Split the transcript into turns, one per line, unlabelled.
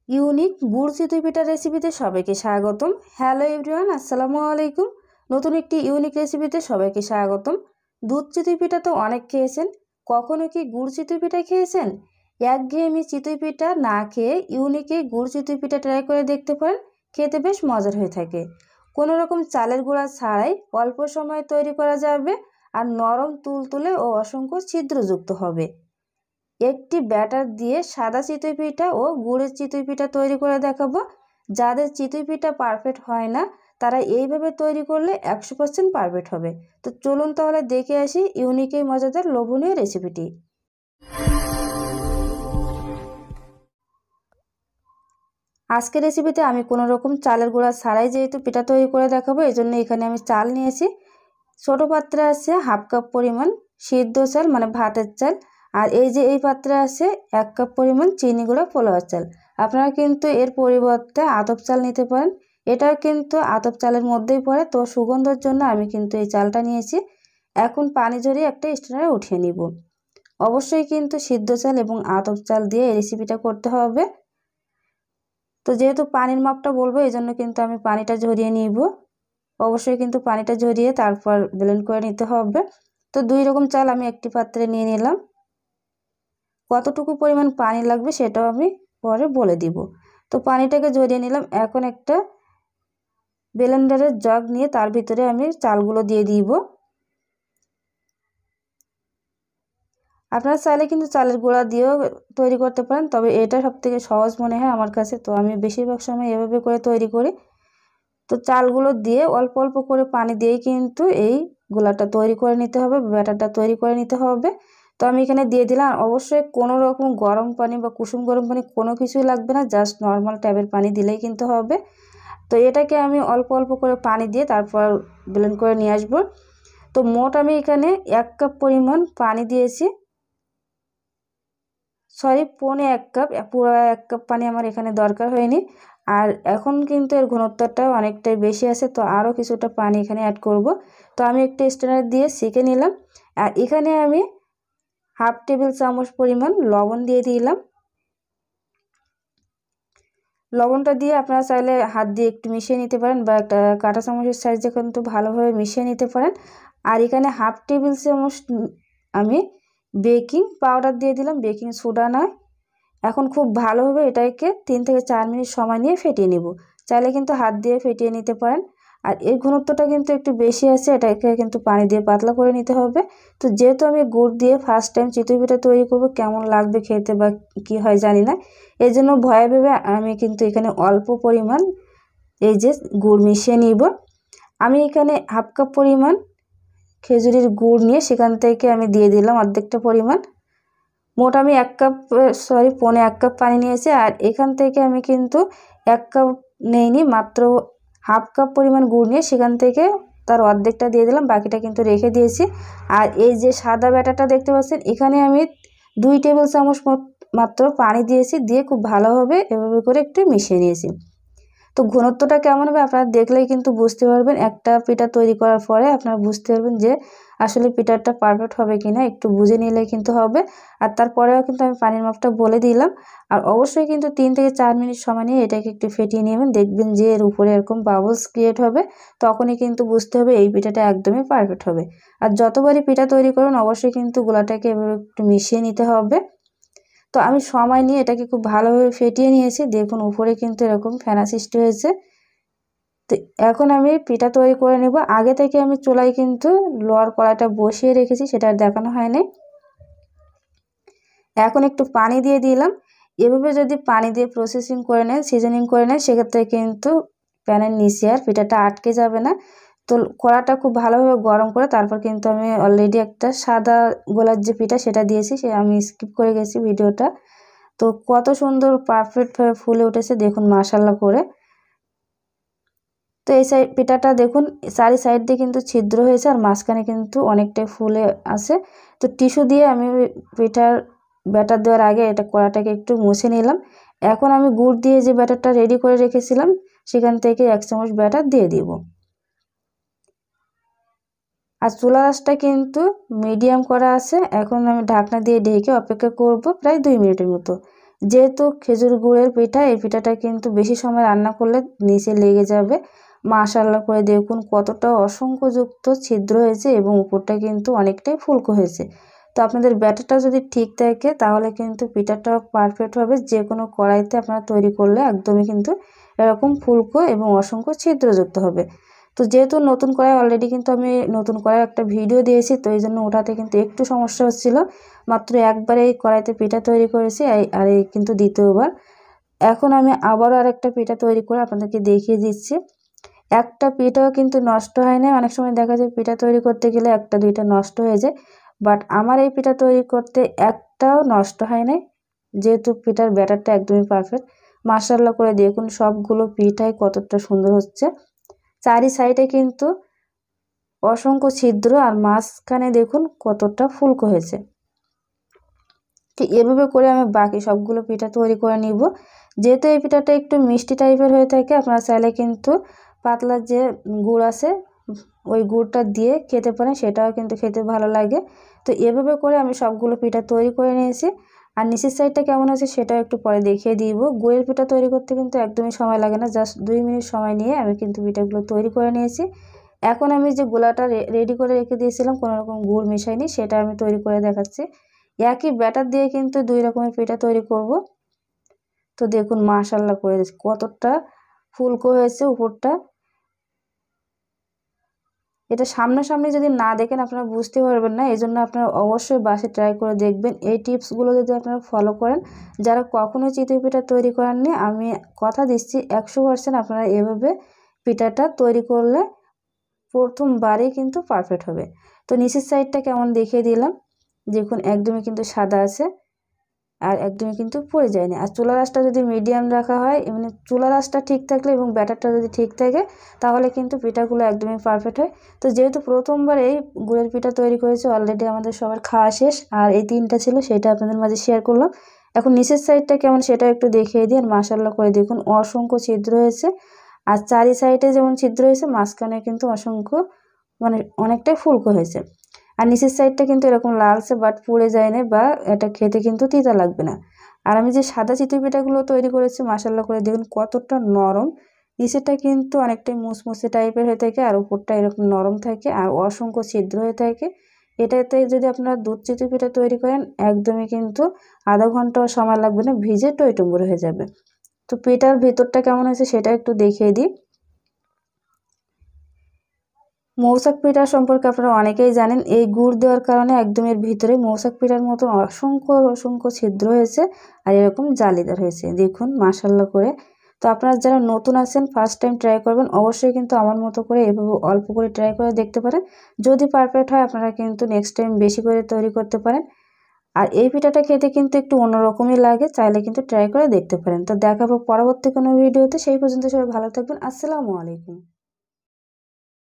Unique গুড় চিতই পিঠা রেসিপিতে সবাইকে স্বাগতম। হ্যালো এভরিওয়ান, আসসালামু আলাইকুম। নতুন একটি ইউনিক রেসিপিতে সবাইকে স্বাগতম। দুধ চিতই পিঠা তো অনেক খেয়েছেন, কখনো কি গুড় চিতই পিঠা খেয়েছেন? একঘেয়েমি চিতই পিঠা না খেয়ে ইউনিকে গুড় চিতই পিঠা ট্রাই করে দেখতে পারেন, খেতে বেশ মজার হয়ে থাকে। কোনো রকম চালের গুঁড়া ছাড়াই অল্প সময়ে তৈরি করা যাবে, আর নরম তুলতুলে ও অসংখ্য ছিদ্রযুক্ত হবে। একটি ব্যাটার দিয়ে সাদা চিতই পিঠা ও গুড়ের চিতই পিঠা তৈরি করে দেখাবো। যাদের চিতই পিঠা পারফেক্ট হয় না, তারা এইভাবে তৈরি করলে 100% পারফেক্ট হবে। তো চলুন তাহলে দেখে আসি ইউনিক এই মজাদার লোভনীয় রেসিপিটি। আজকের রেসিপিতে আমি কোনো রকম চালের গুঁড়া ছাড়াই যেহেতু পিঠা তৈরি করে দেখাবো, এই জন্য এখানে আমি চাল নিয়েছি। ছোটো পাত্রে আছে হাফ কাপ পরিমাণ সিদ্ধ চাল, মানে ভাতের চাল। আর এই পাত্রে আছে 1 কাপ পরিমাণ চিনি গুঁড়া পোলাওয়ার চাল। আপনারা কিন্তু এর পরিবর্তে আতপ চাল নিতে পারেন, এটাও কিন্তু আতপ চালের মধ্যেই পড়ে। তো সুগন্ধের জন্য আমি কিন্তু এই চালটা নিয়েছি। এখন পানি ঝরিয়ে একটা স্ট্যান্ডারে উঠিয়ে নিব। অবশ্যই কিন্তু সিদ্ধ চাল এবং আতপ চাল দিয়ে এই রেসিপিটা করতে হবে। তো যেহেতু পানির মাপটা বলবো, এই জন্য কিন্তু আমি পানিটা ঝরিয়ে নিব। অবশ্যই কিন্তু পানিটা ঝরিয়ে তারপর ব্লেন্ড করে নিতে হবে। তো 2 রকম চাল আমি একটি পাত্রে নিয়ে নিলাম। কতটুকু পরিমাণ পানি লাগবে সেটাও আমি পরে বলে দিব। তো পানিটাকে ঝরিয়ে নিলাম। এখন একটা ব্লেন্ডারের জগ নিয়ে তার ভিতরে আমি চালগুলো দিয়ে দিব। আপনারা চাইলে কিন্তু চালের গুঁড়া দিয়েও তৈরি করতে পারেন, তবে এটা সবথেকে সহজ মনে হয় আমার কাছে। তো আমি বেশিরভাগ সময় এভাবে করে তৈরি করি। তো চালগুলো দিয়ে অল্প অল্প করে পানি দিয়েই কিন্তু এই গোলাটা তৈরি করে নিতে হবে, ব্যাটারটা তৈরি করে নিতে হবে। তো আমি এখানে দিয়ে দিলাম। অবশ্যই কোনো রকম গরম পানি বা কুসুম গরম পানি কোনো কিছুই লাগবে না, জাস্ট নর্মাল ট্যাপের পানি দিলেই কিন্তু হবে। তো এটাকে আমি অল্প অল্প করে পানি দিয়ে তারপর ব্লেন্ড করে নিয়ে আসবো। তো মোট আমি এখানে 1 কাপ পরিমাণ পানি দিয়েছি, সরি 1.25 কাপ, পুরো 1 কাপ পানি আমার এখানে দরকার হয়নি। আর এখন কিন্তু এর ঘনত্বটা অনেকটাই বেশি আছে, তো আরও কিছুটা পানি এখানে অ্যাড করব। তো আমি একটা স্ট্যান্ডার দিয়ে সেঁকে নিলাম। আর এখানে আমি হাফ টেবিল চামচ পরিমাণ লবণ দিয়ে দিলাম। লবণটা দিয়ে আপনারা চাইলে হাত দিয়ে একটু মিশিয়ে নিতে পারেন, বা একটা কাঁটা চামচের সাহায্যে কিন্তু ভালোভাবে মিশিয়ে নিতে পারেন। আর এখানে হাফ টেবিল চামচ আমি বেকিং পাউডার দিয়ে দিলাম, বেকিং সোডা নয়। এখন খুব ভালোভাবে এটাকে 3 থেকে 4 মিনিট সময় নিয়ে ফেটিয়ে নেব। চাইলে কিন্তু হাত দিয়ে ফেটিয়ে নিতে পারেন। আর এর ঘনত্বটা কিন্তু একটু বেশি আছে, এটাকে কিন্তু পানি দিয়ে পাতলা করে নিতে হবে। তো যেহেতু আমি গুড় দিয়ে ফার্স্ট টাইম চিতই পিঠা তৈরি করব, কেমন লাগবে খেতে বা কি হয় জানি না, এই জন্য ভয়ে ভেবে আমি কিন্তু এখানে অল্প পরিমাণ এই যে গুড় মিশিয়ে নিব। আমি এখানে হাফ কাপ পরিমাণ খেজুরের গুড় নিয়ে সেখান থেকে আমি দিয়ে দিলাম অর্ধেকটা পরিমাণ। মোট আমি 1 কাপ, সরি 1.25 কাপ পানি নিয়েছি। আর এখান থেকে আমি কিন্তু 1 কাপ নেইনি, মাত্র হাফ কাপ পরিমাণ গুড় নিয়ে সেখান থেকে তার অর্ধেকটা দিয়ে দিলাম, বাকিটা কিন্তু রেখে দিয়েছি। আর এই যে সাদা ব্যাটারটা দেখতে পাচ্ছেন, এখানে আমি 2 টেবিল চামচ মাত্র পানি দিয়েছি, দিয়ে খুব ভালোভাবে এভাবে করে একটু মিশিয়ে নিয়েছি। তো ঘনত্বটা কেমন হবে আপনারা দেখলেই কিন্তু বুঝতে পারবেন। একটা পিঠা তৈরি করার পরে আপনারা বুঝতে পারবেন যে আসলে পিঠাটা পারফেক্ট হবে কিনা, একটু বুঝে নিলেই কিন্তু হবে। আর তারপরেও কিন্তু আমি পানির মাপটা বলে দিলাম। আর অবশ্যই কিন্তু 3 থেকে 4 মিনিট সময় নিয়ে এটাকে একটু ফেটিয়ে নেবেন, দেখবেন যে এর উপরে এরকম বাবলস ক্রিয়েট হবে। তখনই কিন্তু বুঝতে হবে এই পিঠাটা একদমই পারফেক্ট হবে। আর যতবারই পিঠা তৈরি করুন অবশ্যই কিন্তু গোলাটাকে এভাবে একটু মিশিয়ে নিতে হবে। তো আমি সময় নিয়ে এটাকে খুব ভালোভাবে ফেটিয়ে নিয়েছি। দেখুন উপরে কিন্তু এরকম ফেনা সৃষ্টি হয়েছে। তো এখন আমি পিঠা তৈরি করে নেব। আগে থেকে আমি চুলায় কিন্তু লোহার কড়াইটা বসিয়ে রেখেছি, সেটা আর দেখানো হয়নি। এখন একটু পানি দিয়ে দিলাম। এভাবে যদি পানি দিয়ে প্রসেসিং করে নেন, সিজনিং করে নেন, সেক্ষেত্রে কিন্তু প্যানের নিচে আর পিঠাটা আটকে যাবে না। তো কড়াটা খুব ভালোভাবে গরম করে তারপর কিন্তু আমি অলরেডি একটা সাদা গোলার যে পিঠা সেটা দিয়েছি, সে আমি স্কিপ করে গেছি ভিডিওটা। তো কত সুন্দর পারফেক্টভাবে ফুলে উঠেছে দেখুন, মাশাআল্লাহ করে। তো এই পিঠাটা দেখুন চারি সাইড দিয়ে কিন্তু ছিদ্র হয়েছে, আর মাঝখানে কিন্তু অনেকটাই ফুলে আছে। তো টিস্যু দিয়ে আমি পিঠার ব্যাটার দেওয়ার আগে এটা কড়াটাকে একটু মুছে নিলাম। এখন আমি গুড় দিয়ে যে ব্যাটারটা রেডি করে রেখেছিলাম সেখান থেকে 1 চামচ ব্যাটার দিয়ে দিব। আর চুলা আঁচটা কিন্তু মিডিয়াম করা আছে। এখন আমি ঢাকনা দিয়ে ঢেকে অপেক্ষা করব প্রায় 2 মিনিটের মতো। যেহেতু খেজুর গুড়ের পিঠা, এই পিঠাটা কিন্তু বেশি সময় রান্না করলে নিচে লেগে যাবে। মাশাআল্লাহ করে দেখুন কতটা অসংখ্যযুক্ত ছিদ্র হয়েছে এবং উপরটা কিন্তু অনেকটাই ফুলকো হয়েছে। তো আপনাদের ব্যাটারটা যদি ঠিক থাকে তাহলে কিন্তু পিঠাটা পারফেক্ট হবে। যে কোনো কড়াইতে আপনারা তৈরি করলে একদমই কিন্তু এরকম ফুলকো এবং অসংখ্য ছিদ্রযুক্ত হবে। তো যেহেতু নতুন কড়াই অলরেডি কিন্তু আমি নতুন কড়াই একটা ভিডিও দিয়েছি, তো এই জন্য ওটাতে কিন্তু একটু সমস্যা হচ্ছিল। মাত্র একবার এই কড়াইতে পিঠা তৈরি করেছি, আর এই কিন্তু দ্বিতীয়বার। এখন আমি আবারও আরেকটা পিঠা তৈরি করে আপনাদেরকে দেখিয়ে দিচ্ছি। একটা পিঠাও কিন্তু নষ্ট হয় না। অনেক সময় দেখা যায় পিঠা তৈরি করতে গেলে একটা দুইটা নষ্ট হয়ে যায়, বাট আমার এই পিঠা তৈরি করতে একটাও নষ্ট হয় নাই, যেহেতু পিঠার ব্যাটারটা একদমই পারফেক্ট। মাশাআল্লাহ করে দেখুন সবগুলো পিঠাই কতটা সুন্দর হচ্ছে। চারি সাইডে কিন্তু অসংখ্য ছিদ্র, আর মাঝখানে দেখুন কতটা ফুলকো হয়েছে। তো এভাবে করে আমি বাকি সবগুলো পিঠা তৈরি করে নিব। যেহেতু এই পিঠাটা একটু মিষ্টি টাইপের হয়ে থাকে, আপনারা চাইলে কিন্তু পাতলা যে গুড় আছে ওই গুড়টা দিয়ে খেতে পারেন, সেটাও কিন্তু খেতে ভালো লাগে। তো এভাবে করে আমি সবগুলো পিঠা তৈরি করে নিয়েছি। আর নিচের সাইডটা কেমন আছে সেটাও একটু পরে দেখিয়ে দিব। গুড়ের পিঠা তৈরি করতে কিন্তু একদমই সময় লাগে না, জাস্ট 2 মিনিট সময় নিয়ে আমি কিন্তু পিঠাগুলো তৈরি করে নিয়েছি। এখন আমি যে গোলাটা রেডি করে রেখে দিয়েছিলাম, কোনো রকম গুড় মেশাইনি, সেটা আমি তৈরি করে দেখাচ্ছি। একই ব্যাটার দিয়ে কিন্তু 2 রকমের পিঠা তৈরি করব। তো দেখুন মাশাআল্লাহ করে কতটা ফুলকো হয়েছে উপরটা। এটা সামনাসামনি যদি না দেখেন আপনারা বুঝতে পারবেন না, এই জন্য আপনারা অবশ্যই বাসায় ট্রাই করে দেখবেন। এই টিপসগুলো যদি আপনারা ফলো করেন, যারা কখনোই চিতই পিঠা তৈরি করেননি, আমি কথা দিচ্ছি 100% আপনারা এভাবে পিঠাটা তৈরি করলে প্রথমবারেই কিন্তু পারফেক্ট হবে। তো নিচের সাইডটা কেমন দেখিয়ে দিলাম, দেখুন একদমই কিন্তু সাদা আছে, আর একদমই কিন্তু পড়ে যায়নি। আর চুলা আঁচটা যদি মিডিয়াম রাখা হয়, মানে চুলার আঁচটা ঠিক থাকলে এবং ব্যাটারটা যদি ঠিক থাকে, তাহলে কিন্তু পিঠাগুলো একদমই পারফেক্ট হয়। তো যেহেতু প্রথমবার এই গুড়ের পিঠা তৈরি করেছি, অলরেডি আমাদের সবার খাওয়া শেষ, আর এই 3টা ছিল সেটা আপনাদের মাঝে শেয়ার করলাম। এখন নিচের সাইডটা কেমন সেটা একটু দেখিয়ে দিই। আর মাশাআল্লাহ করে দেখুন অসংখ্য ছিদ্র হয়েছে, আর চারি সাইডে যেমন ছিদ্র হয়েছে মাঝখানে কিন্তু অসংখ্য মানে অনেকটাই ফুলকো হয়েছে। আর নিচের সাইডটা কিন্তু এরকম লালচে, বাট পুড়ে যায় না বা এটা খেতে কিন্তু তিতা লাগবে না। আর আমি যে সাদা চিতই পিঠাগুলো তৈরি করেছি মাশাআল্লাহ করে দেখুন কতটা নরম। নিচেরটা কিন্তু অনেকটাই মুসমুসে টাইপের হয়ে থাকে, আর উপরটা এরকম নরম থাকে, আর অসংখ্য ছিদ্র হয়ে থাকে। এটাতে যদি আপনারা দুধ চিতই পিঠা তৈরি করেন, একদমই কিন্তু আধা ঘন্টাও সময় লাগবে না, ভিজে টইটুম্বুর হয়ে যাবে। তো পিঠার ভেতরটা কেমন হয়েছে সেটা একটু দেখিয়ে দিই। মৌচাক পিঠা সম্পর্কে আপনারা অনেকেই জানেন, এই গুড় দেওয়ার কারণে একদম এর ভিতরে মৌচাক পিঠার মতো অসংখ্য অসংখ্য ছিদ্র হয়েছে, আর এরকম জালিদার হয়েছে দেখুন মাশাআল্লাহ করে। তো আপনারা যারা নতুন আছেন, ফার্স্ট টাইম ট্রাই করবেন, অবশ্যই কিন্তু আমার মতো করে এভাবে অল্প করে ট্রাই করে দেখতে পারেন। যদি পারফেক্ট হয় আপনারা কিন্তু নেক্সট টাইম বেশি করে তৈরি করতে পারেন। আর এই পিঠাটা খেতে কিন্তু একটু অন্যরকমই লাগে, চাইলে কিন্তু ট্রাই করে দেখতে পারেন। তো দেখাবো পরবর্তী কোনো ভিডিওতে, সেই পর্যন্ত সবাই ভালো থাকবেন। আসসালামু আলাইকুম।